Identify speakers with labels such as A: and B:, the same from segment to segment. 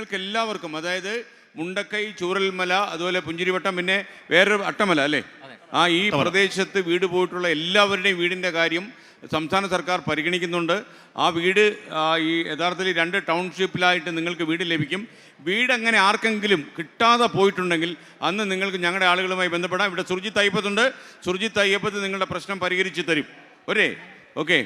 A: നിങ്ങൾക്ക് എല്ലാവർക്കും, അതായത് മുണ്ടക്കൈ, ചൂരൽമല, അതുപോലെ പുഞ്ചിരിവട്ടം, പിന്നെ വേറൊരു അട്ടമല അല്ലേ, ഈ പ്രദേശത്ത് വീട് പോയിട്ടുള്ള എല്ലാവരുടെയും വീടിൻ്റെ കാര്യം സംസ്ഥാന സർക്കാർ പരിഗണിക്കുന്നുണ്ട്. ആ വീട് ഈ യഥാർത്ഥത്തിൽ 2 ടൗൺഷിപ്പിലായിട്ട് നിങ്ങൾക്ക് വീട് ലഭിക്കും. വീട് അങ്ങനെ ആർക്കെങ്കിലും കിട്ടാതെ പോയിട്ടുണ്ടെങ്കിൽ അന്ന് നിങ്ങൾക്ക് ഞങ്ങളുടെ ആളുകളുമായി ബന്ധപ്പെടാം. ഇവിടെ സുർജിത്ത് അയ്യപ്പത്തുണ്ട്. സുർജിത്ത് അയ്യപ്പത്ത് നിങ്ങളുടെ പ്രശ്നം പരിഹരിച്ച് തരും. ഓക്കെ.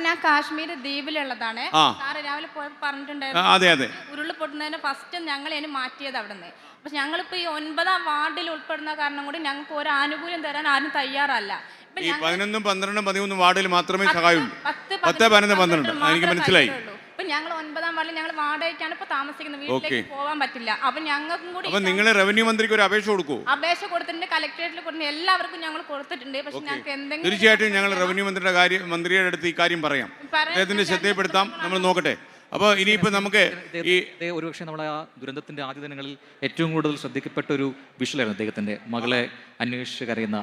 B: ഞാൻ കാശ്മീർ ദ്വീപിലുള്ളതാണ്. സാറ് രാവിലെ പോയപ്പോൾ പറഞ്ഞിട്ടുണ്ടായിരുന്നു.
A: അതെ.
B: ഉരുൾപൊട്ടുന്നതിന് ഫസ്റ്റ് ഞങ്ങൾ അതിന് മാറ്റിയത് അവിടെ നിന്ന്. പക്ഷെ ഞങ്ങളിപ്പോൾ ഈ 9ാം വാർഡിൽ ഉൾപ്പെടുന്ന കാരണം കൂടി ഞങ്ങൾക്ക് ഒരു ആനുകൂല്യം തരാൻ ആരും തയ്യാറല്ല.
A: ഈ 11, 12, 13 വാർഡിൽ മാത്രമേ സഹായമുള്ളൂ. 10, 11, 12 എനിക്ക് മനസ്സിലായി.
B: ഇപ്പൊ ഞങ്ങൾ 9ാം വാർഡിൽ ഞങ്ങൾ വാടകയ്ക്കാണ് ഇപ്പൊ താമസിക്കുന്നത്. വീട്ടിലേക്ക് പോകാൻ പറ്റില്ല. അപ്പൊ ഞങ്ങൾക്കും കൂടി
A: നിങ്ങൾ റവന്യൂ മന്ത്രിക്ക് ഒരു അപേക്ഷ കൊടുക്കൂ.
B: അപേക്ഷ കൊടുത്തിട്ടുണ്ട്, കളക്ടറേറ്റിൽ കൊടുത്തിട്ടുണ്ട്, എല്ലാവർക്കും ഞങ്ങൾ കൊടുത്തിട്ടുണ്ട്. പക്ഷെ ഞങ്ങൾക്ക് എന്തെങ്കിലും
A: തീർച്ചയായിട്ടും ഞങ്ങൾ റവന്യൂ മന്ത്രിയുടെ അടുത്ത് ഈ കാര്യം പറയാം, അദ്ദേഹത്തിന്റെ ശ്രദ്ധയിൽപ്പെടുത്താം. നമ്മൾ നോക്കട്ടെ. അപ്പോൾ ഇനിയിപ്പോൾ നമുക്ക് ഈ
C: ഒരുപക്ഷെ നമ്മുടെ ആ ദുരന്തത്തിന്റെ ആദ്യ ദിനങ്ങളിൽ ഏറ്റവും കൂടുതൽ ശ്രദ്ധിക്കപ്പെട്ട ഒരു വിഷ്വലായിരുന്നു അദ്ദേഹത്തിന്റെ മകളെ അന്വേഷിച്ച് കരയുന്ന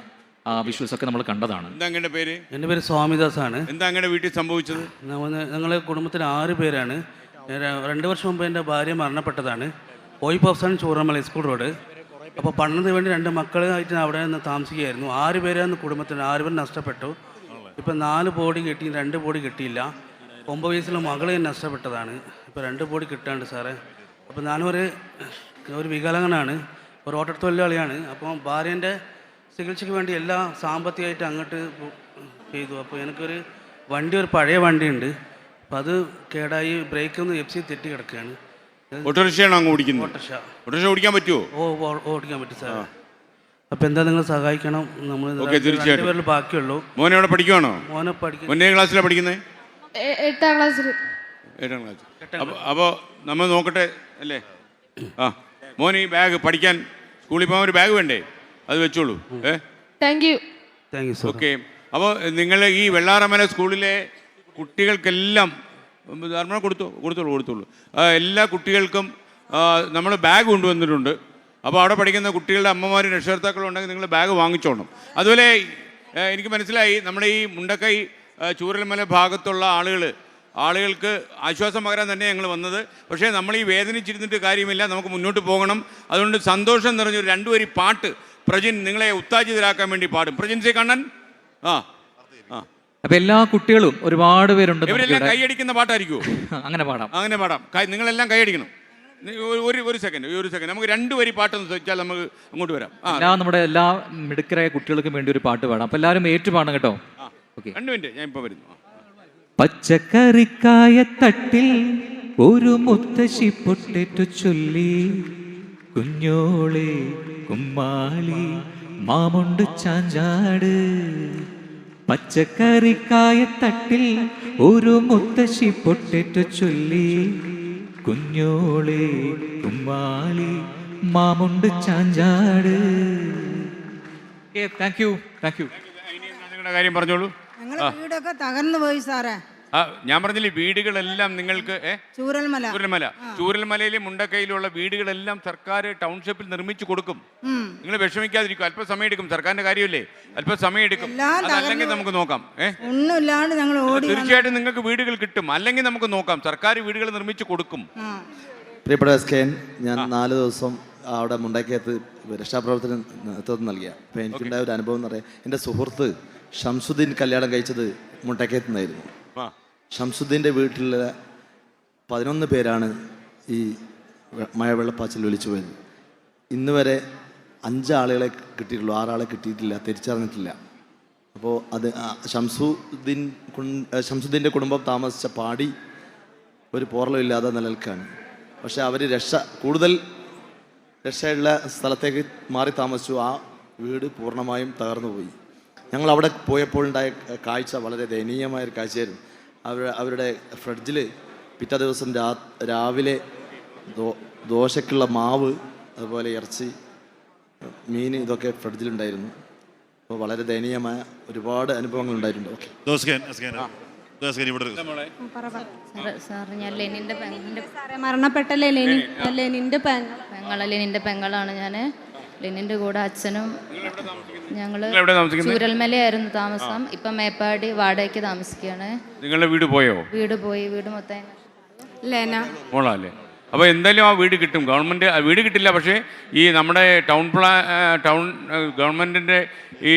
C: ആ വിഷ്വൽസ് ഒക്കെ നമ്മൾ കണ്ടതാണ്.
A: എന്താ അങ്ങയുടെ പേര്?
D: എൻ്റെ പേര് സ്വാമിദാസ് ആണ്.
A: എന്താ അങ്ങയുടെ വീട്ടിൽ സംഭവിച്ചത്?
D: ഞങ്ങളെ കുടുംബത്തിൽ 6 പേരാണ്. 2 വർഷം മുമ്പ് എൻ്റെ ഭാര്യ മരണപ്പെട്ടതാണ്. ഓയിപ്പോഫ്സാണ്, ചൂറമല സ്കൂൾ റോഡ്. അപ്പോൾ പഠനത്തിന് വേണ്ടി 2 മക്കളായിട്ട് അവിടെ നിന്ന് താമസിക്കുകയായിരുന്നു. 6 പേരാണ് കുടുംബത്തിന്. 6 പേര് നഷ്ടപ്പെട്ടു. ഇപ്പം 4 ബോഡി കിട്ടി, 2 ബോഡി കിട്ടിയില്ല. 9 വയസ്സുള്ള മകളെ നഷ്ടപ്പെട്ടതാണ്. ഇപ്പോൾ 2 ബോഡി കിട്ടാണ്ട് സാറേ. അപ്പോൾ ഞാനൊരു വികലാംഗനാണ്, ഒരു ഓട്ടത്തൊഴിലാളിയാണ്. അപ്പോൾ ഭാര്യേൻ്റെ ചികിത്സയ്ക്ക് വേണ്ടി എല്ലാം സാമ്പത്തികമായിട്ട് അങ്ങോട്ട് ചെയ്തു. അപ്പോൾ എനിക്കൊരു ഒരു പഴയ വണ്ടിയുണ്ട്. അപ്പോൾ അത് കേടായി, ബ്രേക്കൊന്ന് FC തെറ്റി കിടക്കുകയാണ്.
A: ഓട്ടോറിക്ഷയാണോ അങ്ങ് ഓടിക്കുന്നത്? ഓട്ടോറിക്ഷ ഓടിക്കാൻ പറ്റുമോ?
D: ഓടിക്കാൻ പറ്റും സാർ. അപ്പോൾ എന്താ നിങ്ങൾ സഹായിക്കണം. നമ്മൾ 2 പേരിൽ ബാക്കിയുള്ളൂ.
A: മോനെ അവിടെ പഠിക്കുവാണോ?
D: മോനെ പഠിക്കും.
A: ഒന്നേ ക്ലാസ്സിലാണ് പഠിക്കുന്നത്?
B: 8ാം ക്ലാസ്സിൽ.
A: 8ാം ക്ലാസ്. അപ്പോൾ നമ്മൾ നോക്കട്ടെ അല്ലേ. മോൻ ഈ ബാഗ് പഠിക്കാൻ സ്കൂളിൽ പോകാൻ ഒരു ബാഗ് വേണ്ടേ? അത് വെച്ചോളൂ.
B: Thank you
D: sir.
A: ഓക്കെ. അപ്പോൾ നിങ്ങൾ ഈ വെള്ളാറമല സ്കൂളിലെ കുട്ടികൾക്കെല്ലാം കൊടുത്തോളൂ. എല്ലാ കുട്ടികൾക്കും നമ്മൾ ബാഗ് കൊണ്ടുവന്നിട്ടുണ്ട്. അപ്പോൾ അവിടെ പഠിക്കുന്ന കുട്ടികളുടെ അമ്മമാരും രക്ഷകർത്താക്കളും ഉണ്ടെങ്കിൽ നിങ്ങൾ ബാഗ് വാങ്ങിച്ചോണം. അതുപോലെ എനിക്ക് മനസ്സിലായി നമ്മുടെ ഈ മുണ്ടക്കൈ, ചൂരൽമല ഭാഗത്തുള്ള ആളുകൾക്ക് ആശ്വാസം പകരാൻ തന്നെ ഞങ്ങൾ വന്നത്. പക്ഷേ നമ്മൾ ഈ വേദനിച്ചിരുന്നിട്ട് കാര്യമില്ല, നമുക്ക് മുന്നോട്ട് പോകണം. അതുകൊണ്ട് സന്തോഷം നിറഞ്ഞൊരു 2 വരി പാട്ട് പ്രജിൻ നിങ്ങളെ ഉത്തേജിതരാക്കാൻ വേണ്ടി പാടും. പ്രജിൻ സേ കണ്ണൻ.
C: അപ്പൊ എല്ലാ കുട്ടികളും ഒരുപാട് പേരുണ്ട്.
A: ഇവരെല്ലാം കൈയടിക്കുന്ന പാട്ടായിരിക്കുമോ?
C: അങ്ങനെ പാടാം.
A: നിങ്ങളെല്ലാം കൈയടിക്കണം. ഒരു സെക്കൻഡ് നമുക്ക് 2 വരി പാട്ടെന്ന് വെച്ചാൽ നമുക്ക് അങ്ങോട്ട് വരാം.
C: നമ്മുടെ എല്ലാ മിടുക്കരായ കുട്ടികൾക്കും വേണ്ടി ഒരു പാട്ട് പാടാം. അപ്പൊ എല്ലാവരും ഏറ്റുപാടണം കേട്ടോ.
A: 2 മിനിറ്റ്, ഞാൻ ഇപ്പൊ വരുന്നു.
C: പച്ചക്കറിക്കായ തട്ടിൽ ഒരു മുത്തശ്ശി പൊട്ടേറ്റു ചൊല്ലി, കുഞ്ഞോളെ കുമ്മാളി മാമുണ്ട് ചാഞ്ചാട്. പച്ചക്കറിക്കായ തട്ടിൽ ഒരു മുത്തശ്ശി പൊട്ടേറ്റു ചൊല്ലി, കുഞ്ഞോളെ കുമ്മാളി മാമുണ്ട് ചാഞ്ചാട്. Thank you.
A: നിങ്ങളുടെ കാര്യം പറഞ്ഞോളൂ.
E: വീടൊക്കെ തകർന്നു പോയി സാറേ.
A: ഞാൻ പറഞ്ഞില്ലേ, വീടുകളെല്ലാം നിങ്ങൾക്ക് ചൂരൽമലയിലെ മുണ്ടക്കൈയിലുള്ള വീടുകളെല്ലാം സർക്കാർ ടൗൺഷിപ്പിൽ നിർമ്മിച്ചു കൊടുക്കും. നിങ്ങൾ വിഷമിക്കാതിരിക്കും. അല്പസമയം എടുക്കും. സർക്കാരിന്റെ കാര്യമല്ലേ, അല്പസമയം എടുക്കും. അതല്ലെങ്കിൽ നമുക്ക് നോക്കാം. തീർച്ചയായിട്ടും നിങ്ങൾക്ക് വീടുകൾ കിട്ടും. അല്ലെങ്കിൽ നമുക്ക് നോക്കാം. സർക്കാർ വീടുകൾ നിർമ്മിച്ചു കൊടുക്കും.
F: പ്രിയപ്പെട്ട SKN, ഞാൻ 4 ദിവസം അവിടെ മുണ്ടക്കയത്ത് രക്ഷാപ്രവർത്തനം നേതൃത്വം നൽകിയ. അപ്പോൾ എനിക്കുണ്ടായ ഒരു അനുഭവം എന്ന് പറയാം, എൻ്റെ സുഹൃത്ത് ഷംസുദ്ദീൻ കല്യാണം കഴിച്ചത് മുണ്ടക്കയത്ത് നിന്നായിരുന്നു. ഷംസുദ്ദീൻ്റെ വീട്ടിലെ 11 പേരാണ് ഈ മഴവെള്ളപ്പാച്ചിൽ ഒലിച്ചു പോയത്. ഇന്ന് വരെ 5 ആളുകളെ കിട്ടിയിട്ടുള്ളൂ, 6 ആളെ കിട്ടിയിട്ടില്ല, തിരിച്ചറിഞ്ഞിട്ടില്ല. അപ്പോൾ അത് ഷംസുദ്ദീൻ്റെ കുടുംബം താമസിച്ച പാടി ഒരു പോറലുമില്ലാതെ നിലനിൽക്കുകയാണ്. പക്ഷേ അവർ കൂടുതൽ രക്ഷയുള്ള സ്ഥലത്തേക്ക് മാറി താമസിച്ചു. ആ വീട് പൂർണ്ണമായും തകർന്നു പോയി. ഞങ്ങൾ അവിടെ പോയപ്പോഴുണ്ടായ കാഴ്ച വളരെ ദയനീയമായൊരു കാഴ്ചയായിരുന്നു. അവരുടെ ഫ്രിഡ്ജിൽ പിറ്റേ ദിവസം രാവിലെ ദോശയ്ക്കുള്ള മാവ്, അതുപോലെ ഇറച്ചി, മീൻ, ഇതൊക്കെ ഫ്രിഡ്ജിലുണ്ടായിരുന്നു. അപ്പോൾ വളരെ ദയനീയമായ ഒരുപാട് അനുഭവങ്ങൾ ഉണ്ടായിട്ടുണ്ട്. ഓക്കെ.
B: മരണപ്പെട്ട ലെനിന്റെ പെങ്ങളാണ് ഞാൻ. ലെനിന്റെ കൂടെ അച്ഛനും. ഞങ്ങള് ചൂരൽമലയായിരുന്നു താമസം. ഇപ്പൊ മേപ്പാടി വാടകയ്ക്ക് താമസിക്കുകയാണ്.
A: നിങ്ങളുടെ വീട് പോയോ?
B: വീട് പോയി. വീട് മൊത്തം
A: മോളല്ലേ? അപ്പോൾ എന്തായാലും ആ വീട് കിട്ടും. ഗവൺമെൻറ് വീട് കിട്ടില്ല, പക്ഷേ ഈ നമ്മുടെ ടൗൺ ഗവൺമെൻറ്റിൻ്റെ ഈ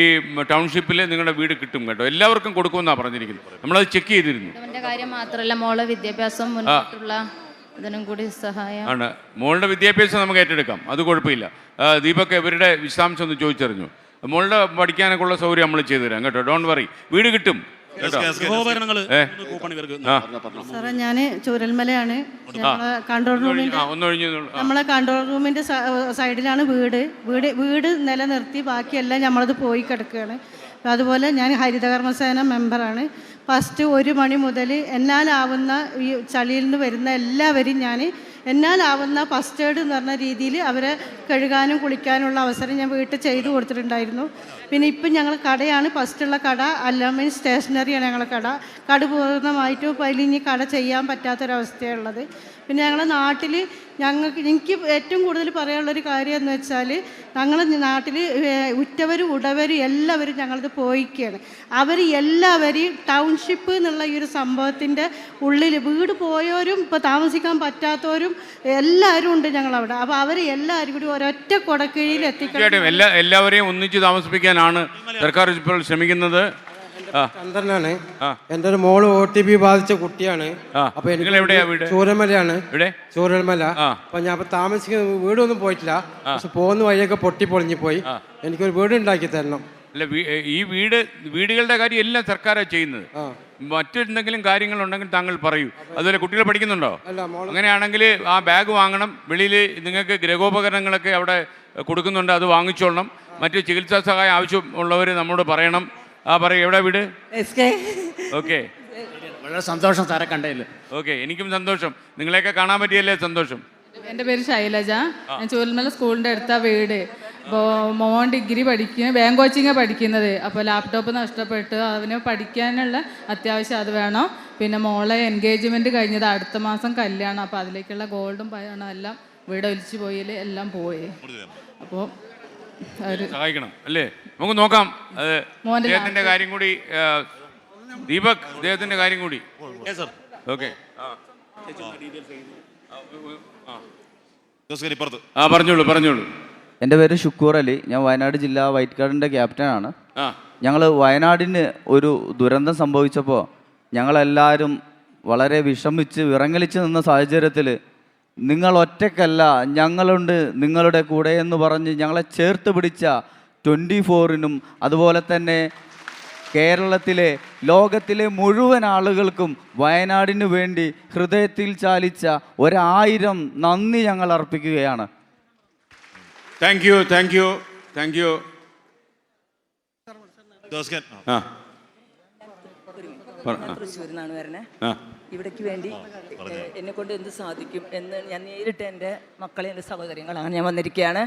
A: ടൗൺഷിപ്പിൽ നിങ്ങളുടെ വീട് കിട്ടും കേട്ടോ. എല്ലാവർക്കും കൊടുക്കുമെന്നാണ് പറഞ്ഞിരിക്കുന്നത്. നമ്മളത് ചെക്ക് ചെയ്തിരുന്നു.
B: അവൻ്റെ കാര്യം മാത്രമല്ല, മോളെ വിദ്യാഭ്യാസം മുന്നോട്ടുള്ള ഇതിനും കൂടി സഹായം
A: ആണ്. മോളുടെ വിദ്യാഭ്യാസം നമുക്ക് ഏറ്റെടുക്കാം, അത് കുഴപ്പമില്ല. ദീപക് ഇവരുടെ വിശദാംശം ഒന്ന് ചോദിച്ചറിഞ്ഞു. മോളുടെ പഠിക്കാനൊക്കെ ഉള്ള സൗകര്യം നമ്മൾ ചെയ്തു തരാം കേട്ടോ. ഡോണ്ട് വറി, വീട് കിട്ടും കേട്ടോ.
G: സാറേ, ഞാൻ ചൂരൽമലയാണ്. നമ്മളെ കൺട്രോൾ റൂമിന്റെ സൈഡിലാണ് വീട് നിലനിർത്തി ബാക്കിയെല്ലാം നമ്മളത് പോയി കിടക്കുകയാണ്. അതുപോലെ ഞാൻ ഹരിതകർമ്മസേന മെമ്പറാണ്. ഫസ്റ്റ് 1 മണി മുതൽ എന്നാലാവുന്ന ഈ ചളിയിൽ നിന്ന് വരുന്ന എല്ലാവരും ഞാൻ എന്നാലാവുന്ന ഫസ്റ്റ് എയ്ഡ് എന്ന് പറഞ്ഞ രീതിയിൽ അവരെ കഴുകാനും കുളിക്കാനുള്ള അവസരം ഞാൻ വീട്ടിൽ ചെയ്തു കൊടുത്തിട്ടുണ്ടായിരുന്നു. പിന്നെ ഇപ്പം ഞങ്ങൾ കടയാണ്, ഫസ്റ്റുള്ള കട അല്ലാമീൻ സ്റ്റേഷനറിയാണ് ഞങ്ങളെ കട പൂർണ്ണമായിട്ടും ഇപ്പോൾ അതിൽ ഇനി കട ചെയ്യാൻ പറ്റാത്തൊരവസ്ഥയുള്ളത്. പിന്നെ ഞങ്ങളുടെ നാട്ടിൽ എനിക്ക് ഏറ്റവും കൂടുതൽ പറയാനുള്ളൊരു കാര്യം എന്ന് വെച്ചാൽ, ഞങ്ങളുടെ നാട്ടിൽ ഉറ്റവരും ഉടവരും എല്ലാവരും ഞങ്ങളത് പോയിക്കുകയാണ്. അവർ എല്ലാവരെയും ടൗൺഷിപ്പ് എന്നുള്ള ഈ ഒരു സംഭവത്തിൻ്റെ ഉള്ളിൽ വീട് പോയവരും ഇപ്പോൾ താമസിക്കാൻ പറ്റാത്തവരും എല്ലാവരും ഉണ്ട് ഞങ്ങളവിടെ. അപ്പോൾ അവരെ എല്ലാവരും കൂടി ഒരൊറ്റ കൊടക്കീഴിൽ എത്തിക്കണം.
A: എല്ലാവരെയും ഒന്നിച്ച് താമസിപ്പിക്കാനാണ് സർക്കാർ ഇപ്പോൾ ശ്രമിക്കുന്നത്.
H: ചന്ദ്രനാണ്. എൻ്റെ ഒരു മോള് OTP ബാധിച്ച കുട്ടിയാണ്. അപ്പൊ എനിക്ക് ചൂരൽമലയാണ്, ചൂരൽമല. അപ്പൊ ഞാൻ താമസിക്കുന്ന വീടൊന്നും പോയിട്ടില്ല, പക്ഷെ പോകുന്ന വഴിയൊക്കെ പൊളിഞ്ഞു പോയി. എനിക്കൊരു വീട് ഉണ്ടാക്കി തരണം.
A: അല്ല, ഈ വീടുകളുടെ കാര്യം എല്ലാം സർക്കാരാണ് ചെയ്യുന്നത്. മറ്റെന്തെങ്കിലും കാര്യങ്ങളുണ്ടെങ്കിൽ താങ്കൾ പറയൂ. അതുപോലെ കുട്ടികൾ പഠിക്കുന്നുണ്ടോ? അങ്ങനെയാണെങ്കിൽ ആ ബാഗ് വാങ്ങണം. വെളിയിൽ നിങ്ങൾക്ക് ഗൃഹോപകരണങ്ങളൊക്കെ അവിടെ കൊടുക്കുന്നുണ്ട്, അത് വാങ്ങിച്ചോളണം. മറ്റ് ചികിത്സാ സഹായം ആവശ്യമുള്ളവർ നമ്മോട് പറയണം. പറയും, എവിടെ വീട്? ഓക്കെ,
I: വളരെ സന്തോഷം സാറെ കണ്ടതിൽ.
A: ഓക്കെ, എനിക്കും സന്തോഷം. നിങ്ങളെയൊക്കെ കാണാൻ പറ്റിയല്ലേ സന്തോഷം.
J: എൻ്റെ പേര് ശൈലജ. ഞാൻ ചൂരൽമല സ്കൂളിൻ്റെ അടുത്താണ് വീട്. അപ്പോൾ മോൻ ഡിഗ്രി പഠിക്കുക, ബാങ്ക് കോച്ചിങ്ങാണ് പഠിക്കുന്നത്. അപ്പോൾ ലാപ്ടോപ്പ് നഷ്ടപ്പെട്ട് അവന് പഠിക്കാനുള്ള അത്യാവശ്യം അത് വേണം. പിന്നെ മോളെ എൻഗേജ്മെൻറ്റ് കഴിഞ്ഞത് അടുത്ത മാസം കല്യാണം. അപ്പോൾ അതിലേക്കുള്ള ഗോൾഡും പണം എല്ലാം വീട് ഒലിച്ചു പോയിൽ എല്ലാം പോയി. അപ്പോൾ
A: സഹായിക്കണം അല്ലേ? നമുക്ക് നോക്കാം. അദ്ദേഹത്തിന്റെ കാര്യം കൂടി, ദീപക്, അദ്ദേഹത്തിന്റെ കാര്യം കൂടി. ഓക്കെ, പറഞ്ഞോളൂ.
K: എൻ്റെ പേര് ഷുക്കൂർ അലി. ഞാൻ വയനാട് ജില്ലാ വൈറ്റ് ഗാർഡിൻ്റെ ക്യാപ്റ്റനാണ്. ഞങ്ങൾ വയനാടിന് ഒരു ദുരന്തം സംഭവിച്ചപ്പോൾ ഞങ്ങളെല്ലാവരും വളരെ വിഷമിച്ച് വിറങ്ങലിച്ച് നിന്ന സാഹചര്യത്തിൽ നിങ്ങൾ ഒറ്റയ്ക്കല്ല, ഞങ്ങളുണ്ട് നിങ്ങളുടെ കൂടെ എന്ന് പറഞ്ഞ് ഞങ്ങളെ ചേർത്ത് പിടിച്ച 24-നും അതുപോലെ തന്നെ കേരളത്തിലെ ലോകത്തിലെ മുഴുവൻ ആളുകൾക്കും വയനാടിന് വേണ്ടി ഹൃദയത്തിൽ ചാലിച്ച 1000 നന്ദി ഞങ്ങൾ അർപ്പിക്കുകയാണ്.
A: Thank you.
L: തൃശ്ശൂരിൽ നിന്നാണ് വരുന്നത്. ഇവിടേക്ക് വേണ്ടി എന്നെ കൊണ്ട് എന്ത് സാധിക്കും എന്ന് ഞാൻ നേരിട്ട് എൻ്റെ മക്കളെ, എൻ്റെ സഹോദരങ്ങളാണ് ഞാൻ വന്നിരിക്കുകയാണ്.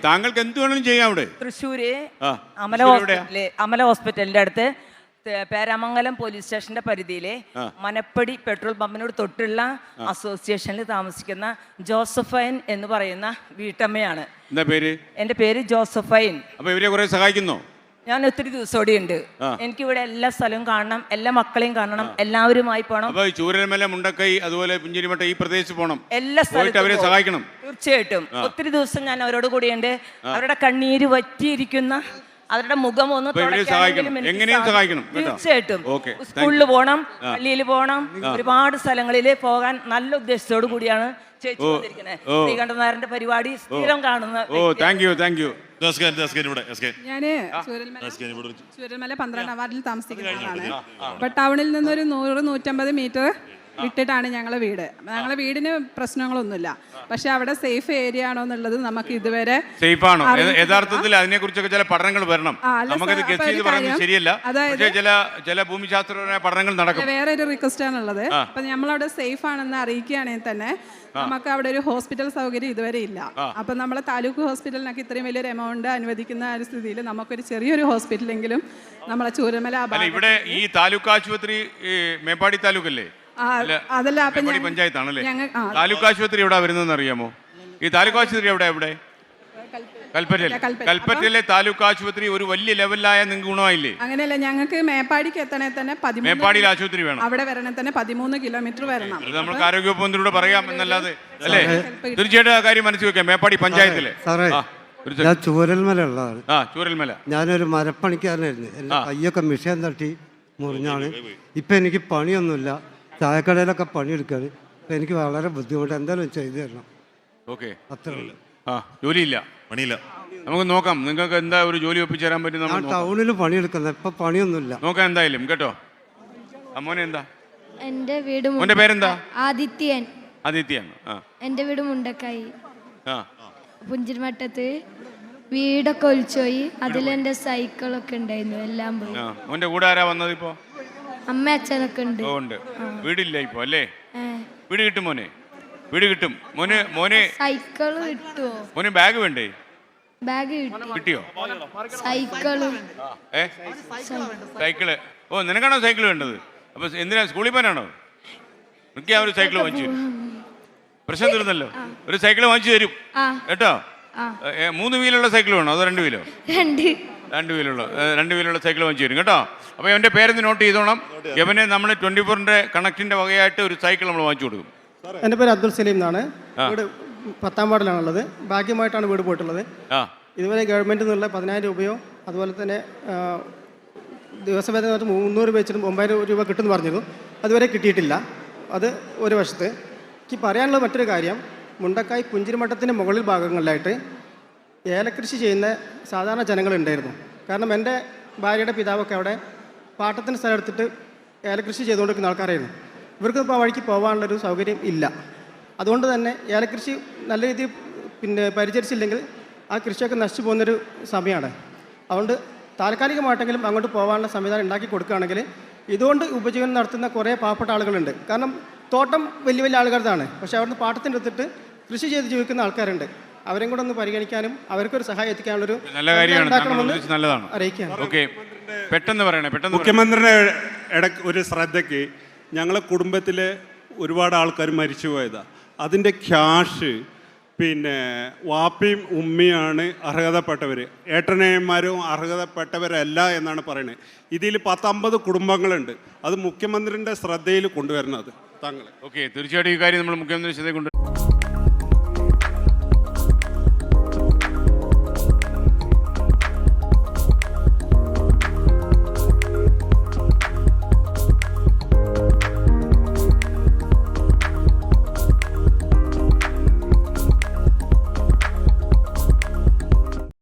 A: താങ്കൾക്ക് എന്ത് വേണമെങ്കിലും ചെയ്യാം. അവിടെ
L: തൃശ്ശൂര് അമല ഹോസ്പിറ്റലിൻ്റെ അടുത്ത് പേരാമംഗലം പോലീസ് സ്റ്റേഷന്റെ പരിധിയിലെ മനപ്പടി പെട്രോൾ പമ്പിനോട് തൊട്ടുള്ള അസോസിയേഷനിൽ താമസിക്കുന്ന ജോസഫൈൻ എന്ന് പറയുന്ന വീട്ടമ്മയാണ്. എൻ്റെ പേര് ജോസഫൈൻ.
A: അപ്പൊ ഇവരെ കുറെ സഹായിക്കുന്നോ?
L: ഞാൻ ഒത്തിരി ദിവസോടെ ഉണ്ട്. എനിക്കിവിടെ എല്ലാ സ്ഥലവും കാണണം, എല്ലാ മക്കളെയും കാണണം, എല്ലാവരുമായി പോകണം.
A: ചൂരൽമല, മുണ്ടക്കൈ, അതുപോലെ പുഞ്ചിരിമട്ട ഈ പ്രദേശത്ത് പോകണം,
L: എല്ലാ സ്ഥലത്തും
A: അവരെ സഹായിക്കണം.
L: തീർച്ചയായിട്ടും ഒത്തിരി ദിവസം ഞാൻ അവരോട് കൂടിയുണ്ട്. അവരുടെ കണ്ണീര് വറ്റിയിരിക്കുന്ന അവരുടെ മുഖം ഒന്ന് തീർച്ചയായിട്ടും സ്കൂളിൽ പോകണം, പള്ളിയിൽ പോകണം, ഒരുപാട് സ്ഥലങ്ങളിൽ പോകാൻ നല്ല ഉദ്ദേശത്തോടു കൂടിയാണ് ചേച്ചി വന്നിരിക്കുന്നത്. ശ്രീകണ്ഠനായരുടെ പരിപാടി സ്ഥിരം കാണുന്ന.
J: ഞാന് ചൂരൽമല 12ാം വാർഡിൽ താമസിക്കുന്നതാണ്. അപ്പൊ ടൗണിൽ നിന്നൊരു 100-150 മീറ്റർ വിട്ടിട്ടാണ് ഞങ്ങളെ വീട്. ഞങ്ങളെ വീടിന് പ്രശ്നങ്ങളൊന്നുമില്ല, പക്ഷെ അവിടെ സേഫ് ഏരിയ ആണോ എന്നുള്ളത് നമുക്ക് ഇതുവരെ
A: സേഫ് ആണോ യഥാർത്ഥത്തിൽ അതിനെ കുറിച്ചൊക്കെ ചില പഠനങ്ങൾ വരണം. നമുക്കത് ഗസ് ചെയ്ത് പറയുന്നത് ശരിയല്ല. ചില ഭൂമിശാസ്ത്രപരമായ പഠനങ്ങൾ നടക്കും.
J: വേറെ ഒരു റിക്വസ്റ്റ് ആണുള്ളത്. അപ്പൊ നമ്മളവിടെ സേഫ് ആണെന്ന് അറിയിക്കുകയാണെങ്കിൽ തന്നെ നമുക്ക് അവിടെ ഒരു ഹോസ്പിറ്റൽ സൗകര്യം ഇതുവരെ ഇല്ല. അപ്പൊ നമ്മളെ താലൂക്ക് ഹോസ്പിറ്റലിനൊക്കെ ഇത്രയും വലിയൊരു എമൗണ്ട് അനുവദിക്കുന്ന ഒരു സ്ഥിതിയിൽ നമുക്കൊരു ചെറിയൊരു ഹോസ്പിറ്റലെങ്കിലും നമ്മളെ ചൂരൽമല
A: ഇവിടെ ഈ താലൂക്ക് ആശുപത്രി മേപ്പാടി താലൂക്കല്ലേ?
J: അതല്ല,
A: പഞ്ചായത്താണല്ലേ? താലൂക്ക് ആശുപത്രി എവിടെ വരുന്നതെന്ന് അറിയാമോ? ഈ താലൂക്ക് ആശുപത്രി എവിടെ? കൽപ്പറ്റയിലെ താലൂക്ക് ആശുപത്രി ഒരു വലിയ ലെവലിലായ നിങ്ങൾക്ക് ഗുണമായില്ലേ?
J: അങ്ങനെയല്ല, ഞങ്ങൾക്ക് മേപ്പാടിക്ക് എത്തണേ തന്നെ
A: മേപ്പാടിയിൽ ആശുപത്രി വേണം,
J: അവിടെ വരണേ തന്നെ 13 കിലോമീറ്റർ വരണം.
A: അത് നമുക്ക് ആരോഗ്യവകുപ്പ് മന്ത്രിയോട് പറയാം എന്നല്ലാതെ അല്ലേ? തീർച്ചയായിട്ടും ആ കാര്യം മനസ്സിൽ വെക്കാം. മേപ്പാടി പഞ്ചായത്തിലെ
H: ഞാൻ ചൂരൽമല ഉള്ളതാണ്.
A: ചൂരൽമല.
H: ഞാനൊരു മരപ്പണിക്കാരനായിരുന്നു. എൻ്റെ കയ്യൊക്കെ മിഷൻ തട്ടി മുറിഞ്ഞാണ്. ഇപ്പം എനിക്ക് പണിയൊന്നുമില്ല, ചായക്കടയിലൊക്കെ പണിയെടുക്കുകയാണ്. അപ്പം എനിക്ക് വളരെ ബുദ്ധിമുട്ട്, എന്തായാലും ചെയ്തു തരണം.
A: ഓക്കെ,
H: അത്രേ ഉള്ളൂ.
A: ജോലിയില്ല, പണിയില്ല. നമുക്ക് നോക്കാം നിങ്ങൾക്ക് എന്താ ഒരു ജോലി ഒപ്പിച്ചു തരാൻ പറ്റും.
H: ഞാൻ ടൗണിൽ പണിയെടുക്കുന്നത്, ഇപ്പം പണിയൊന്നുമില്ല.
A: നോക്കാം എന്തായാലും കേട്ടോ. മോനെ എന്താ?
B: എൻ്റെ വീട്
A: മോന്റെ പേരെന്താ?
B: ആദിത്യൻ.
A: ആദിത്യൻ.
B: എൻ്റെ വീട് മുണ്ടക്കായി പുഞ്ചിരിമട്ടത്ത്. വീടൊക്കെ ഒലിച്ചുപോയി, അതിലെൻ്റെ സൈക്കിളൊക്കെ ഉണ്ടായിരുന്നു, എല്ലാം പോയി.
A: മോന്റെ കൂടെ ആരാ വന്നത് ഇപ്പോ?
B: അമ്മ അച്ഛനൊക്കെ ഉണ്ട്.
A: ഉണ്ട്. വീടില്ല ഇപ്പൊ അല്ലേ? വീട് കിട്ടും മോനെ, വീട് കിട്ടും മോനെ.
B: സൈക്കിള് കിട്ടുമോ?
A: മോന് ബാഗ് വേണ്ടേ?
B: ബാഗ്
A: കിട്ടിയോ?
B: സൈക്കിള്.
A: സൈക്കിള്. ഓ, നിനക്കാണോ സൈക്കിൾ വേണ്ടത്? അപ്പൊ എന്തിനാ, സ്കൂളിൽ പോകാനാണോ? എനിക്ക് ആ ഒരു സൈക്കിൾ വാങ്ങിച്ചു തരും. പ്രശ്നം തീർന്നല്ലോ. ഒരു സൈക്കിൾ വാങ്ങിച്ചു തരും കേട്ടോ. 3 വീലുള്ള സൈക്കിൾ വേണോ അതോ 2 വീലോ? 2 വീലുള്ള സൈക്കിൾ വാങ്ങിച്ചു തരും കേട്ടോ. അപ്പോൾ അവൻ്റെ പേരെന്ന് നോട്ട് ചെയ്തോണം. യവനെ നമ്മൾ 24-ന്റെ കണക്റ്റിന്റെ വകയായിട്ട് ഒരു സൈക്കിൾ നമ്മൾ വാങ്ങിച്ചു കൊടുക്കും.
H: എൻ്റെ പേര് അബ്ദുൽ സലീം എന്നാണ്. വീട് 10-ാം വാർഡിലാണുള്ളത്. ഭാഗ്യമായിട്ടാണ് വീട് പോയിട്ടുള്ളത്. ഇതുവരെ ഗവൺമെൻറ് നിന്നുള്ള 10,000 രൂപയോ അതുപോലെ തന്നെ ദിവസവേതനം 300 വെച്ചിട്ടും 9,000 രൂപ കിട്ടുമെന്ന് പറഞ്ഞിരുന്നു. അതുവരെ കിട്ടിയിട്ടില്ല. അത് ഒരു വശത്ത്. എനിക്ക് പറയാനുള്ള മറ്റൊരു കാര്യം, മുണ്ടക്കായ് പുഞ്ചിരിമട്ടത്തിൻ്റെ മുകളിൽ ഭാഗങ്ങളിലായിട്ട് ഏലക്കൃഷി ചെയ്യുന്ന സാധാരണ ജനങ്ങളുണ്ടായിരുന്നു. കാരണം എൻ്റെ ഭാര്യയുടെ പിതാവൊക്കെ അവിടെ പാട്ടത്തിന് സ്ഥലം എടുത്തിട്ട് ഏലക്കൃഷി ചെയ്തുകൊണ്ടിരിക്കുന്ന ആൾക്കാരായിരുന്നു. ഇവർക്ക് ഇപ്പോൾ ആ വഴിക്ക് പോകാനുള്ളൊരു സൗകര്യം ഇല്ല. അതുകൊണ്ട് തന്നെ ഏലക്കൃഷി നല്ല രീതിയിൽ പരിചരിച്ചില്ലെങ്കിൽ ആ കൃഷിയൊക്കെ നശിച്ചു പോകുന്നൊരു സമയമാണ്. അതുകൊണ്ട് താൽക്കാലികമായിട്ടെങ്കിലും അങ്ങോട്ട് പോകാനുള്ള സംവിധാനം ഉണ്ടാക്കി കൊടുക്കുകയാണെങ്കിൽ ഇതുകൊണ്ട് ഉപജീവനം നടത്തുന്ന കുറേ പാവപ്പെട്ട ആളുകളുണ്ട്. കാരണം തോട്ടം വലിയ വലിയ ആളുകളുടെതാണ്, പക്ഷേ അവിടുന്ന് പാട്ടത്തിനെടുത്തിട്ട് കൃഷി ചെയ്ത് ജീവിക്കുന്ന ആൾക്കാരുണ്ട്. അവരെയും കൂടെ ഒന്ന് പരിഗണിക്കാനും അവർക്കൊരു സഹായം എത്തിക്കാനുള്ളൊരു
A: നല്ല കാര്യമാണ്,
H: അറിയിക്കാം.
A: ഓക്കെ, പെട്ടെന്ന് പറയണേ.
M: മുഖ്യമന്ത്രിയുടെ ഒരു ശ്രദ്ധയ്ക്ക്, ഞങ്ങളെ കുടുംബത്തിൽ ഒരുപാട് ആൾക്കാർ മരിച്ചുപോയതാണ്. അതിൻ്റെ ക്യാഷ് വാപ്പിയും ഉമ്മിയാണ് അർഹതപ്പെട്ടവർ, ഏട്ടനയന്മാരും അർഹതപ്പെട്ടവരല്ല എന്നാണ് പറയുന്നത്. ഇതിൽ 10-50 കുടുംബങ്ങളുണ്ട്. അത് മുഖ്യമന്ത്രിയുടെ ശ്രദ്ധയിൽ കൊണ്ടുവരുന്നത് താങ്കൾ.
A: ഓക്കെ, തീർച്ചയായിട്ടും ഈ കാര്യം നമ്മൾ മുഖ്യമന്ത്രി ശ്രദ്ധയിൽ കൊണ്ടുവരും.